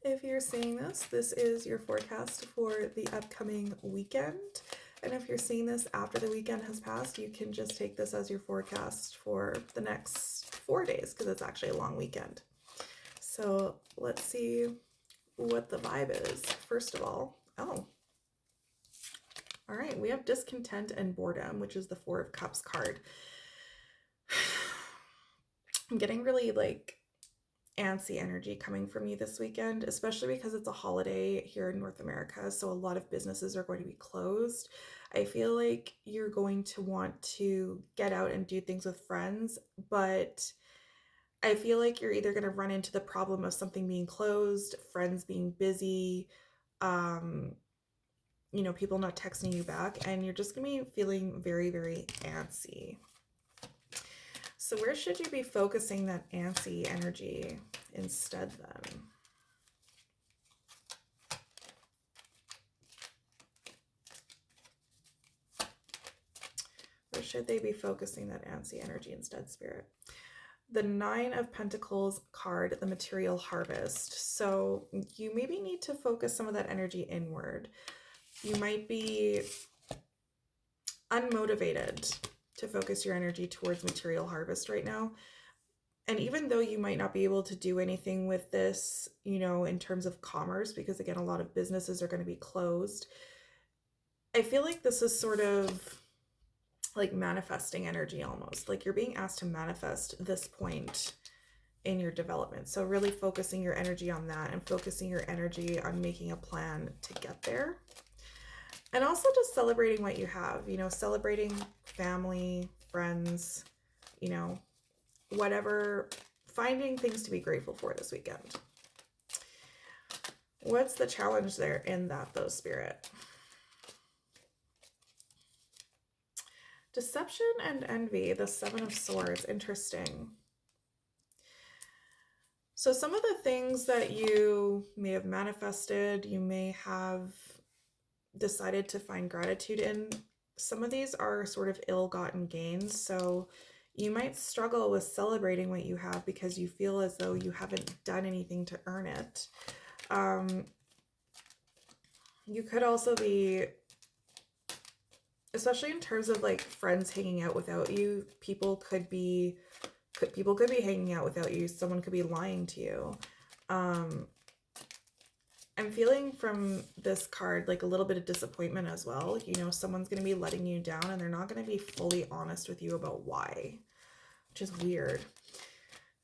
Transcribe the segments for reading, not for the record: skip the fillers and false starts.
If you're seeing this, this is your forecast for the upcoming weekend. And if you're seeing this after the weekend has passed, you can just take this as your forecast for the next 4 days because it's actually a long weekend. So let's see what the vibe is. First of all, all right, we have discontent and boredom, which is the Four of Cups card. I'm getting really antsy energy coming from you this weekend, especially because it's a holiday here in North America, so a lot of businesses are going to be closed. I feel like you're going to want to get out and do things with friends, but I feel like you're either going to run into the problem of something being closed, friends being busy, people not texting you back, and you're just going to be feeling very, very antsy. So where should you be focusing that antsy energy instead then? Where should they be focusing that antsy energy instead, Spirit? The Nine of Pentacles card, the material harvest. So you maybe need to focus some of that energy inward. You might be unmotivated to focus your energy towards material harvest right now. And even though you might not be able to do anything with this, in terms of commerce, because again, a lot of businesses are going to be closed, I feel like this is sort of like manifesting energy almost. Like you're being asked to manifest this point in your development. So really focusing your energy on that and focusing your energy on making a plan to get there. And also just celebrating what you have, celebrating family, friends, whatever, finding things to be grateful for this weekend. What's the challenge there in that though, Spirit? Deception and envy, the Seven of Swords, interesting. So some of the things that you may have manifested, you may have decided to find gratitude in, some of these are sort of ill-gotten gains. So you might struggle with celebrating what you have because you feel as though you haven't done anything to earn it. You could also be, especially in terms of like friends hanging out without you, people could be hanging out without you. Someone could be lying to you. I'm feeling from this card like a little bit of disappointment as well. Someone's going to be letting you down and they're not going to be fully honest with you about why, which is weird.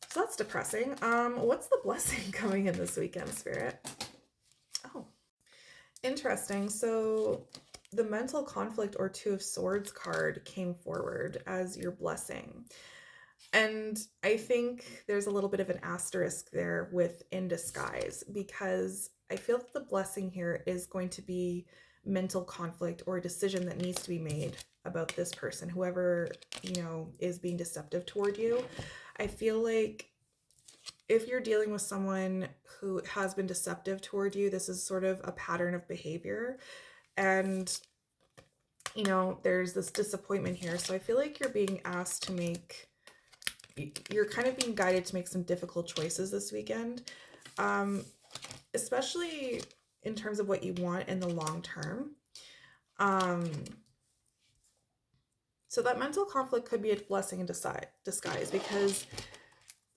So that's depressing. What's the blessing coming in this weekend, Spirit? Oh, interesting. So the mental conflict or Two of Swords card came forward as your blessing. And I think there's a little bit of an asterisk there with in disguise, because I feel that the blessing here is going to be mental conflict or a decision that needs to be made about this person, whoever, is being deceptive toward you. I feel like if you're dealing with someone who has been deceptive toward you, this is sort of a pattern of behavior. And, there's this disappointment here. So I feel like you're being asked to you're kind of being guided to make some difficult choices this weekend, especially in terms of what you want in the long term. So that mental conflict could be a blessing in disguise, because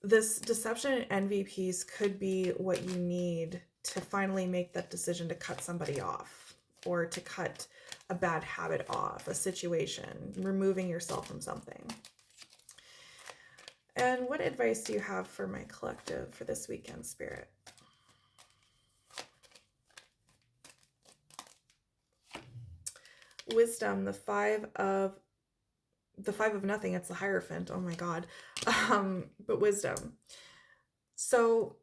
this deception and envy piece could be what you need to finally make that decision to cut somebody off, or to cut a bad habit off, a situation, removing yourself from something. And what advice do you have for my collective for this weekend, Spirit? Wisdom, the five of nothing. It's the Hierophant. Oh my God. But wisdom. So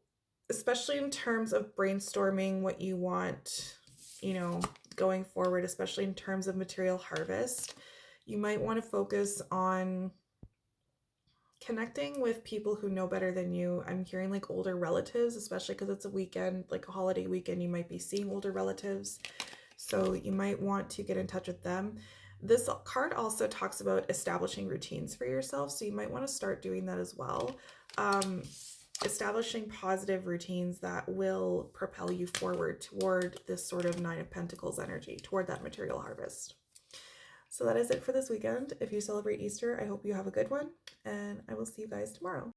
especially in terms of brainstorming what you want, going forward, especially in terms of material harvest, you might want to focus on connecting with people who know better than you. I'm hearing like older relatives, especially because it's a weekend, like a holiday weekend, you might be seeing older relatives. So you might want to get in touch with them. This card also talks about establishing routines for yourself. So you might want to start doing that as well. establishing positive routines that will propel you forward toward this sort of Nine of Pentacles energy, toward that material harvest. So that is it for this weekend. If you celebrate Easter, I hope you have a good one, and I will see you guys tomorrow.